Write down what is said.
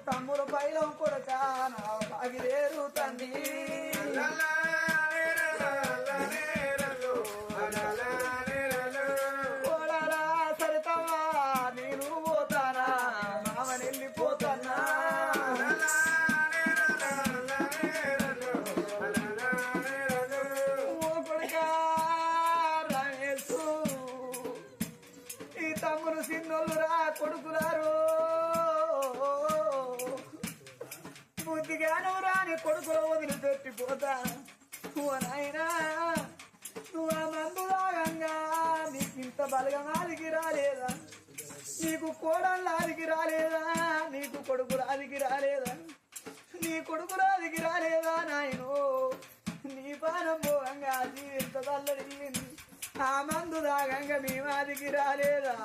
తమ్ముడు పైలం కొడక అగిలేరు తండ్రి పోడారా సరితమ్మా నేను పోతానా మామని వెళ్ళిపోతానా ఓ కొడుక రమేశు ఈ తమ్ముడు సిన్నోళ్ళు రా కొడుకులారు బుద్ధిగానం రాని కొడుకులు వదిలిపెట్టిపోతా ఓ నాయనా నువ్వు ఆ మందు రాగంగా నీకు ఇంత బలగమాదికి రాలేదా నీకు కోడళ్ళాదికి రాలేదా నీకు కొడుకులాదికి రాలేదా నీ కొడుకులాదికి రాలేదా నాయను నీ పానం పోగంగా అది ఎంత తల్లడిల్లింది ఆ మందు దాగంగా మీ మాదికి రాలేదా